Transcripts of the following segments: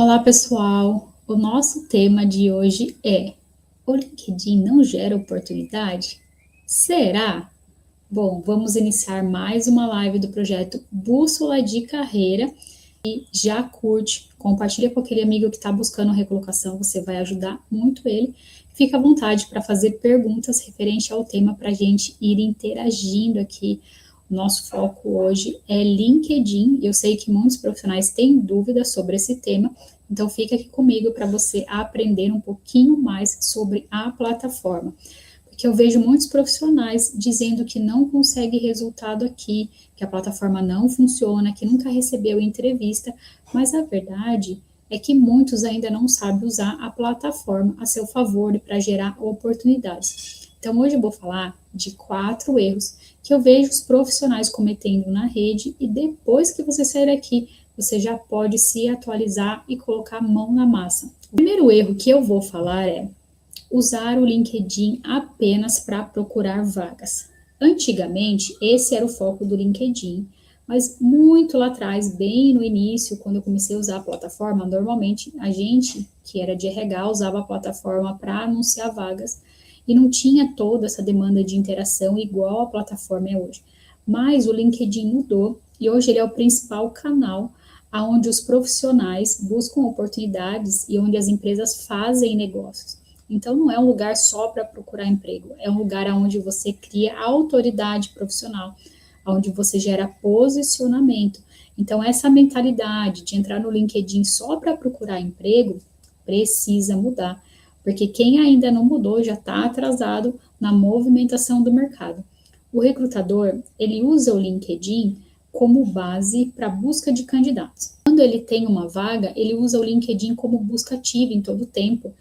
Olá, pessoal! O nosso tema de hoje é: o LinkedIn não gera oportunidade? Será? Bom, vamos iniciar mais uma live do projeto Bússola de Carreira. Já curte, compartilha com aquele amigo que está buscando recolocação, você vai ajudar muito ele. Fica à vontade para fazer perguntas referente ao tema para a gente ir interagindo aqui. O nosso foco hoje é LinkedIn. Eu sei que muitos profissionais têm dúvidas sobre esse tema, então fica aqui comigo para você aprender um pouquinho mais sobre a plataforma. Porque eu vejo muitos profissionais dizendo que não consegue resultado aqui, que a plataforma não funciona, que nunca recebeu entrevista, mas a verdade é que muitos ainda não sabem usar a plataforma a seu favor e para gerar oportunidades. Então, hoje eu vou falar de 4 erros que eu vejo os profissionais cometendo na rede e depois que você sair aqui, você já pode se atualizar e colocar a mão na massa. O primeiro erro que eu vou falar é usar o LinkedIn apenas para procurar vagas. Antigamente, esse era o foco do LinkedIn, mas muito lá atrás, bem no início, quando eu comecei a usar a plataforma, normalmente a gente que era de RH usava a plataforma para anunciar vagas e não tinha toda essa demanda de interação igual a plataforma é hoje. Mas o LinkedIn mudou e hoje ele é o principal canal onde os profissionais buscam oportunidades e onde as empresas fazem negócios. Então, não é um lugar só para procurar emprego, é um lugar onde você cria autoridade profissional, onde você gera posicionamento. Então, essa mentalidade de entrar no LinkedIn só para procurar emprego precisa mudar, porque quem ainda não mudou já está atrasado na movimentação do mercado. O recrutador, ele usa o LinkedIn como base para busca de candidatos. Quando ele tem uma vaga, ele usa o LinkedIn como busca ativa em todo o tempo.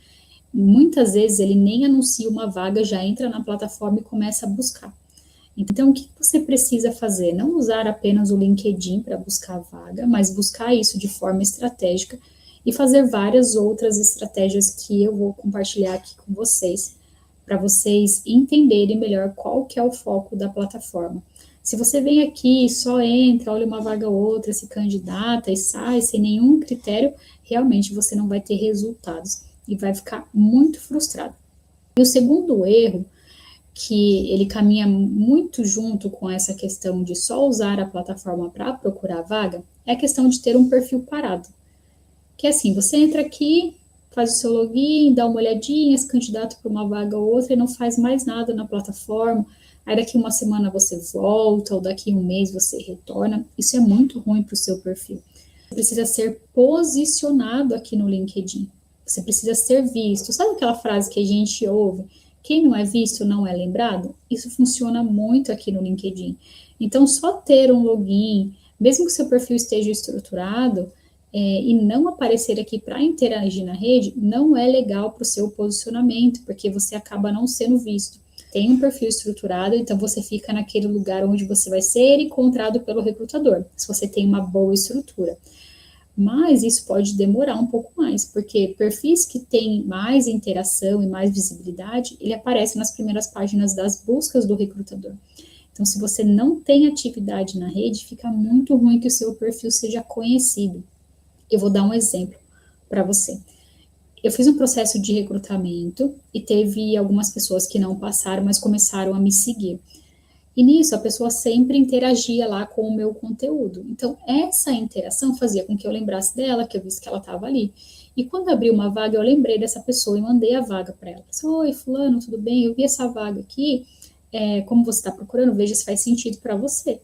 Muitas vezes ele nem anuncia uma vaga, já entra na plataforma e começa a buscar. Então, o que você precisa fazer? Não usar apenas o LinkedIn para buscar a vaga, mas buscar isso de forma estratégica e fazer várias outras estratégias que eu vou compartilhar aqui com vocês, para vocês entenderem melhor qual que é o foco da plataforma. Se você vem aqui, só entra, olha uma vaga ou outra, se candidata e sai sem nenhum critério, realmente você não vai ter resultados e vai ficar muito frustrado. E o segundo erro, que ele caminha muito junto com essa questão de só usar a plataforma para procurar vaga, é a questão de ter um perfil parado. Que é assim, você entra aqui, faz o seu login, dá uma olhadinha, se candidata para uma vaga ou outra e não faz mais nada na plataforma. Aí daqui uma semana você volta, ou daqui um mês você retorna. Isso é muito ruim para o seu perfil. Você precisa ser posicionado aqui no LinkedIn. Você precisa ser visto. Sabe aquela frase que a gente ouve? Quem não é visto não é lembrado? Isso funciona muito aqui no LinkedIn. Então, só ter um login, mesmo que seu perfil esteja estruturado, e não aparecer aqui para interagir na rede, não é legal para o seu posicionamento, porque você acaba não sendo visto. Tem um perfil estruturado, então você fica naquele lugar onde você vai ser encontrado pelo recrutador, se você tem uma boa estrutura. Mas isso pode demorar um pouco mais, porque perfis que têm mais interação e mais visibilidade, ele aparece nas primeiras páginas das buscas do recrutador. Então, se você não tem atividade na rede, fica muito ruim que o seu perfil seja conhecido. Eu vou dar um exemplo para você. Eu fiz um processo de recrutamento e teve algumas pessoas que não passaram, mas começaram a me seguir. E nisso, a pessoa sempre interagia lá com o meu conteúdo. Então, essa interação fazia com que eu lembrasse dela, que eu visse que ela estava ali. E quando abriu uma vaga, eu lembrei dessa pessoa e mandei a vaga para ela. Disse, oi, fulano, tudo bem? Eu vi essa vaga aqui, como você está procurando, veja se faz sentido para você.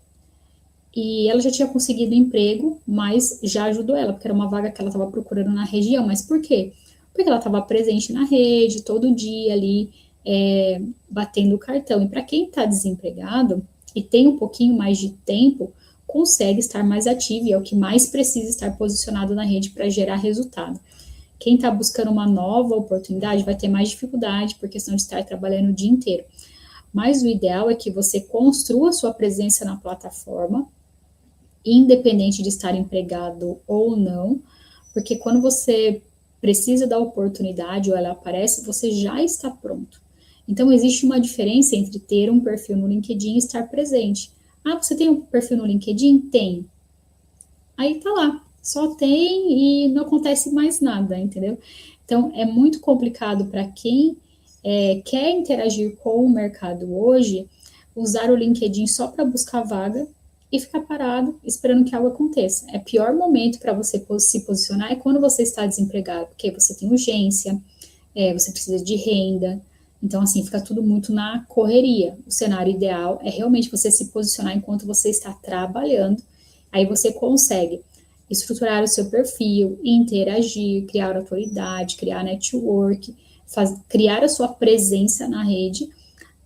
E ela já tinha conseguido emprego, mas já ajudou ela, porque era uma vaga que ela estava procurando na região. Mas por quê? Porque ela estava presente na rede, todo dia ali, batendo o cartão. E para quem está desempregado e tem um pouquinho mais de tempo, consegue estar mais ativo e é o que mais precisa estar posicionado na rede para gerar resultado. Quem está buscando uma nova oportunidade vai ter mais dificuldade por questão de estar trabalhando o dia inteiro. Mas o ideal é que você construa sua presença na plataforma, independente de estar empregado ou não, porque quando você precisa da oportunidade ou ela aparece, você já está pronto. Então, existe uma diferença entre ter um perfil no LinkedIn e estar presente. Ah, você tem um perfil no LinkedIn? Tem. Aí tá lá. só tem e não acontece mais nada, entendeu? Então, é muito complicado para quem quer interagir com o mercado hoje, usar o LinkedIn só para buscar vaga e ficar parado esperando que algo aconteça. É pior momento para você se posicionar é quando você está desempregado, porque você tem urgência, você precisa de renda. Então, assim, fica tudo muito na correria. O cenário ideal é realmente você se posicionar enquanto você está trabalhando. Aí você consegue estruturar o seu perfil, interagir, criar autoridade, criar network, criar a sua presença na rede,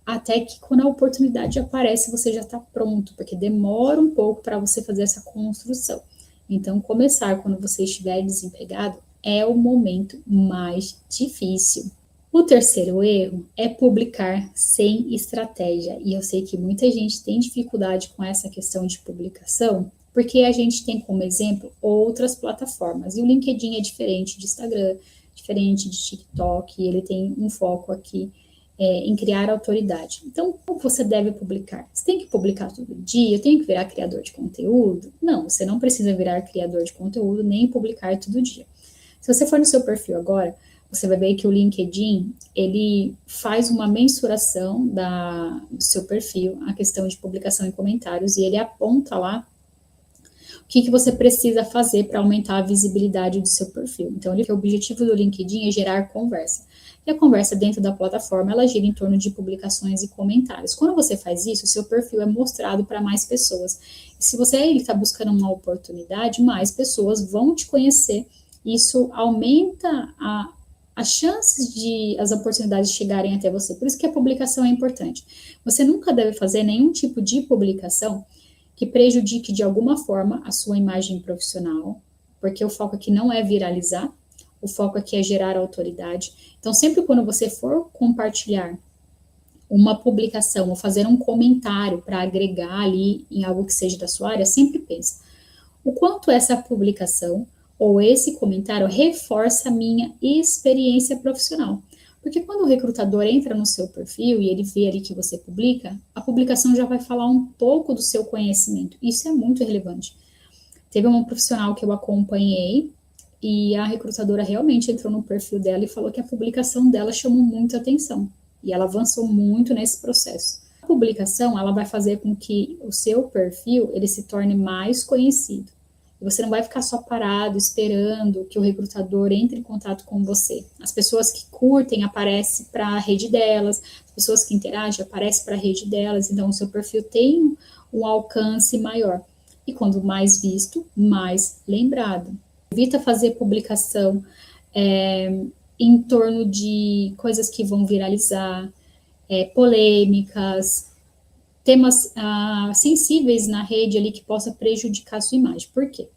até que quando a oportunidade aparece, você já está pronto, porque demora um pouco para você fazer essa construção. Então, começar quando você estiver desempregado é o momento mais difícil. O terceiro erro é publicar sem estratégia. E eu sei que muita gente tem dificuldade com essa questão de publicação, porque a gente tem como exemplo outras plataformas. E o LinkedIn é diferente de Instagram, diferente de TikTok, e ele tem um foco aqui em criar autoridade. Então, como você deve publicar? Você tem que publicar todo dia? Eu tenho que virar criador de conteúdo? Não, você não precisa virar criador de conteúdo nem publicar todo dia. Se você for no seu perfil agora, você vai ver que o LinkedIn, ele faz uma mensuração do seu perfil, a questão de publicação e comentários, e ele aponta lá o que você precisa fazer para aumentar a visibilidade do seu perfil. Então, o objetivo do LinkedIn é gerar conversa. E a conversa dentro da plataforma, ela gira em torno de publicações e comentários. Quando você faz isso, o seu perfil é mostrado para mais pessoas. E se você está buscando uma oportunidade, mais pessoas vão te conhecer. Isso aumenta as chances de as oportunidades chegarem até você. Por isso que a publicação é importante. Você nunca deve fazer nenhum tipo de publicação que prejudique de alguma forma a sua imagem profissional, porque o foco aqui não é viralizar, o foco aqui é gerar autoridade. Então, sempre quando você for compartilhar uma publicação ou fazer um comentário para agregar ali em algo que seja da sua área, sempre pensa o quanto essa publicação ou esse comentário reforça a minha experiência profissional. Porque quando o recrutador entra no seu perfil e ele vê ali que você publica, a publicação já vai falar um pouco do seu conhecimento. Isso é muito relevante. Teve uma profissional que eu acompanhei e a recrutadora realmente entrou no perfil dela e falou que a publicação dela chamou muita atenção. E ela avançou muito nesse processo. A publicação, ela vai fazer com que o seu perfil, ele se torne mais conhecido. E você não vai ficar só parado esperando que o recrutador entre em contato com você. As pessoas que curtem aparecem para a rede delas, as pessoas que interagem aparecem para a rede delas, então o seu perfil tem um alcance maior. E quando mais visto, mais lembrado. Evita fazer publicação em torno de coisas que vão viralizar, polêmicas, temas sensíveis na rede ali que possa prejudicar a sua imagem. Por quê?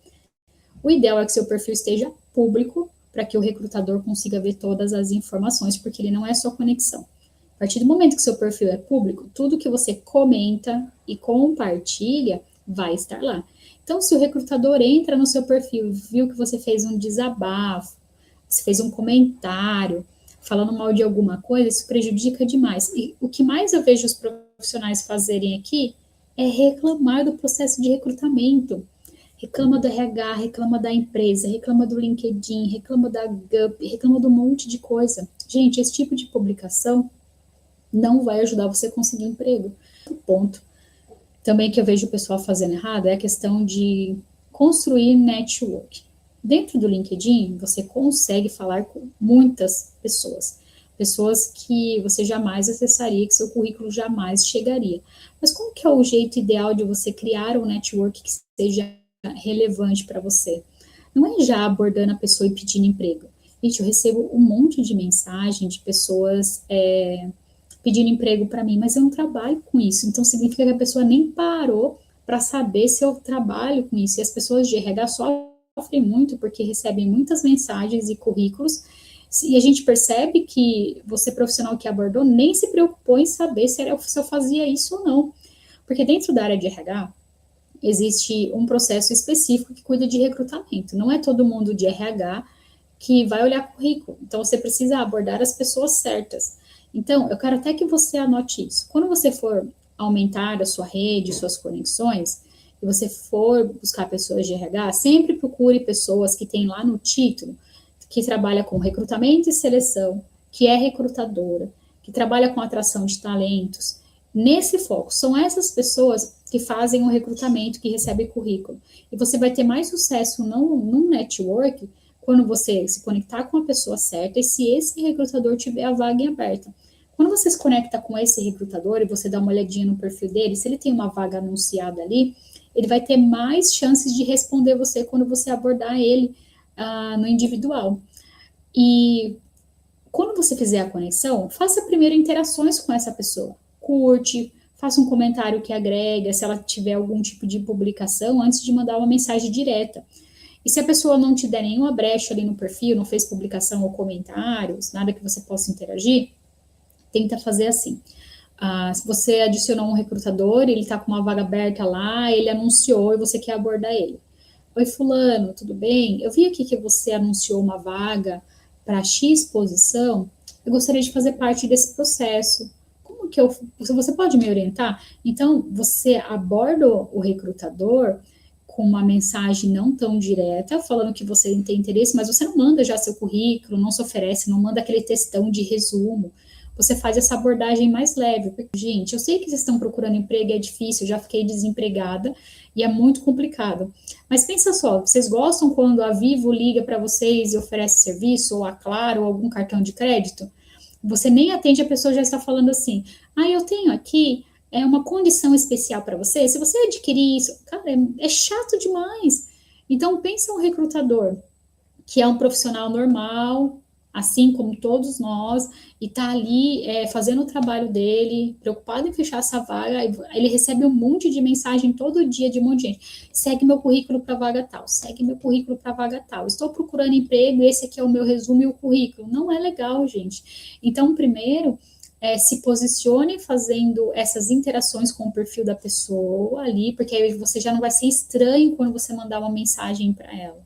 O ideal é que seu perfil esteja público para que o recrutador consiga ver todas as informações, porque ele não é só conexão. A partir do momento que seu perfil é público, tudo que você comenta e compartilha vai estar lá. Então, se o recrutador entra no seu perfil, viu que você fez um desabafo, você fez um comentário falando mal de alguma coisa, isso prejudica demais. E o que mais eu vejo os profissionais fazerem aqui é reclamar do processo de recrutamento. Reclama do RH, reclama da empresa, reclama do LinkedIn, reclama da GUP, reclama de um monte de coisa. Gente, esse tipo de publicação não vai ajudar você a conseguir emprego. Ponto. Também que eu vejo o pessoal fazendo errado é a questão de construir network. Dentro do LinkedIn, você consegue falar com muitas pessoas. Pessoas que você jamais acessaria, que seu currículo jamais chegaria. Mas como que é o jeito ideal de você criar um network que seja relevante para você? Não é já abordando a pessoa e pedindo emprego. Gente, eu recebo um monte de mensagem de pessoas pedindo emprego para mim, mas eu não trabalho com isso. Então, significa que a pessoa nem parou para saber se eu trabalho com isso. E as pessoas de RH sofrem muito porque recebem muitas mensagens e currículos e a gente percebe que você, profissional que abordou, nem se preocupou em saber se eu fazia isso ou não. Porque dentro da área de RH, existe um processo específico que cuida de recrutamento. Não é todo mundo de RH que vai olhar currículo. Então, você precisa abordar as pessoas certas. Então, eu quero até que você anote isso. Quando você for aumentar a sua rede, suas conexões, e você for buscar pessoas de RH, sempre procure pessoas que têm lá no título, que trabalha com recrutamento e seleção, que é recrutadora, que trabalha com atração de talentos. Nesse foco, são essas pessoas que fazem o recrutamento, que recebem currículo. E você vai ter mais sucesso num network quando você se conectar com a pessoa certa e se esse recrutador tiver a vaga em aberta. Quando você se conecta com esse recrutador e você dá uma olhadinha no perfil dele, se ele tem uma vaga anunciada ali, ele vai ter mais chances de responder você quando você abordar ele no individual. E quando você fizer a conexão, faça primeiro interações com essa pessoa. Curte, faça um comentário que agrega, se ela tiver algum tipo de publicação, antes de mandar uma mensagem direta. E se a pessoa não te der nenhuma brecha ali no perfil, não fez publicação ou comentários, nada que você possa interagir, tenta fazer assim. Se você adicionou um recrutador, ele está com uma vaga aberta lá, ele anunciou e você quer abordar ele. Oi, fulano, tudo bem? Eu vi aqui que você anunciou uma vaga para X posição, eu gostaria de fazer parte desse processo. Como que você pode me orientar? Então, você aborda o recrutador com uma mensagem não tão direta, falando que você tem interesse, mas você não manda já seu currículo, não se oferece, não manda aquele textão de resumo. Você faz essa abordagem mais leve. Porque, gente, eu sei que vocês estão procurando emprego, é difícil, eu já fiquei desempregada e é muito complicado. Mas pensa só, vocês gostam quando a Vivo liga para vocês e oferece serviço, ou a Claro, ou algum cartão de crédito? Você nem atende, a pessoa já está falando assim, eu tenho aqui uma condição especial para você, se você adquirir isso, cara, é chato demais. Então, pensa um recrutador, que é um profissional normal, assim como todos nós, e está ali fazendo o trabalho dele, preocupado em fechar essa vaga, ele recebe um monte de mensagem todo dia de um monte de gente. Segue meu currículo para vaga tal, segue meu currículo para vaga tal. Estou procurando emprego, esse aqui é o meu resumo e o currículo. Não é legal, gente. Então, primeiro, se posicione fazendo essas interações com o perfil da pessoa ali, porque aí você já não vai ser estranho quando você mandar uma mensagem para ela.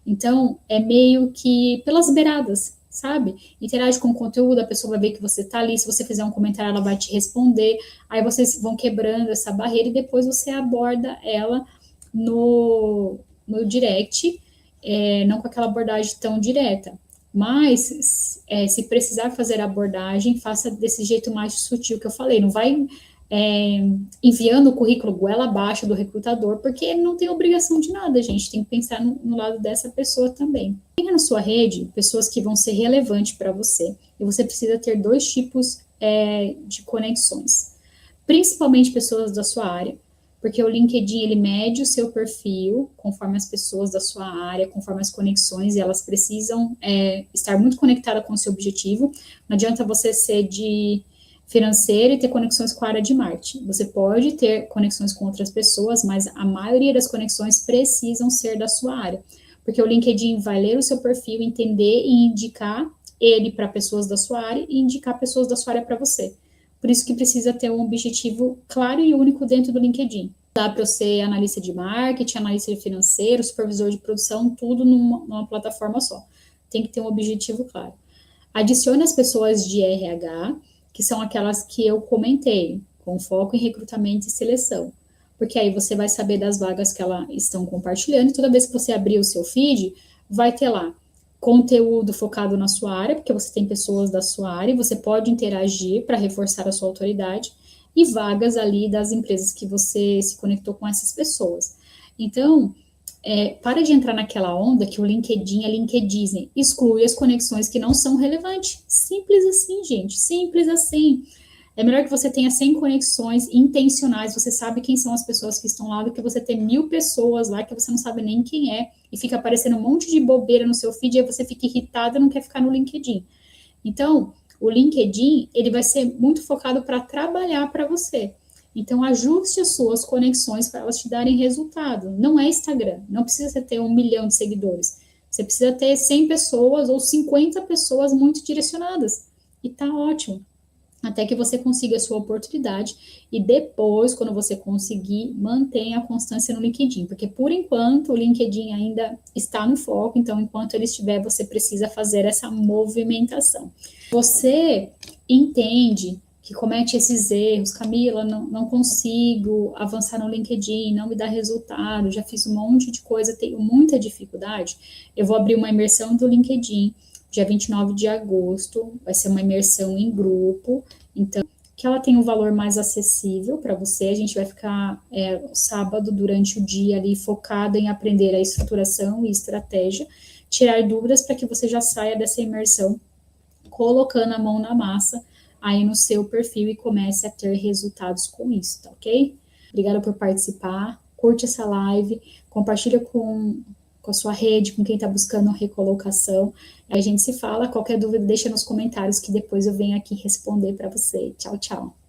Então, é meio que pelas beiradas, sabe? Interage com o conteúdo, a pessoa vai ver que você tá ali, se você fizer um comentário, ela vai te responder, aí vocês vão quebrando essa barreira e depois você aborda ela no direct, não com aquela abordagem tão direta. Mas, se precisar fazer a abordagem, faça desse jeito mais sutil que eu falei, não vai enviando o currículo goela abaixo do recrutador, porque ele não tem obrigação de nada, gente, tem que pensar no lado dessa pessoa também. Tenha na sua rede pessoas que vão ser relevantes para você, e você precisa ter dois tipos de conexões, principalmente pessoas da sua área, porque o LinkedIn, ele mede o seu perfil conforme as pessoas da sua área, conforme as conexões, e elas precisam estar muito conectadas com o seu objetivo. Não adianta você ser de financeiro e ter conexões com a área de marketing. Você pode ter conexões com outras pessoas, mas a maioria das conexões precisam ser da sua área, porque o LinkedIn vai ler o seu perfil, entender e indicar ele para pessoas da sua área e indicar pessoas da sua área para você. Por isso que precisa ter um objetivo claro e único dentro do LinkedIn. Dá para eu ser analista de marketing, analista financeiro, supervisor de produção, tudo numa plataforma só. Tem que ter um objetivo claro. Adicione as pessoas de RH, que são aquelas que eu comentei, com foco em recrutamento e seleção. Porque aí você vai saber das vagas que elas estão compartilhando, e toda vez que você abrir o seu feed, vai ter lá conteúdo focado na sua área, porque você tem pessoas da sua área, e você pode interagir para reforçar a sua autoridade, e vagas ali das empresas que você se conectou com essas pessoas. Então, para de entrar naquela onda que o LinkedIn é LinkedIn, exclui as conexões que não são relevantes. Simples assim, gente, simples assim. É melhor que você tenha 100 conexões intencionais, você sabe quem são as pessoas que estão lá, do que você ter 1000 pessoas lá que você não sabe nem quem é, e fica aparecendo um monte de bobeira no seu feed, e aí você fica irritado e não quer ficar no LinkedIn. Então, o LinkedIn, ele vai ser muito focado para trabalhar para você. Então, ajuste as suas conexões para elas te darem resultado. Não é Instagram, não precisa ter 1 milhão de seguidores. Você precisa ter 100 pessoas ou 50 pessoas muito direcionadas. E tá ótimo. Até que você consiga a sua oportunidade. E depois, quando você conseguir, mantenha a constância no LinkedIn. Porque, por enquanto, o LinkedIn ainda está no foco. Então, enquanto ele estiver, você precisa fazer essa movimentação. Você entende que comete esses erros. Camila, não consigo avançar no LinkedIn, não me dá resultado, já fiz um monte de coisa, tenho muita dificuldade. Eu vou abrir uma imersão do LinkedIn, dia 29 de agosto, vai ser uma imersão em grupo, então, que ela tem um valor mais acessível para você. A gente vai ficar sábado durante o dia ali focada em aprender a estruturação e estratégia, tirar dúvidas para que você já saia dessa imersão colocando a mão na massa aí no seu perfil e comece a ter resultados com isso, tá ok? Obrigada por participar, curte essa live, compartilha com a sua rede, com quem está buscando recolocação. Aí a gente se fala, qualquer dúvida deixa nos comentários que depois eu venho aqui responder para você. Tchau, tchau.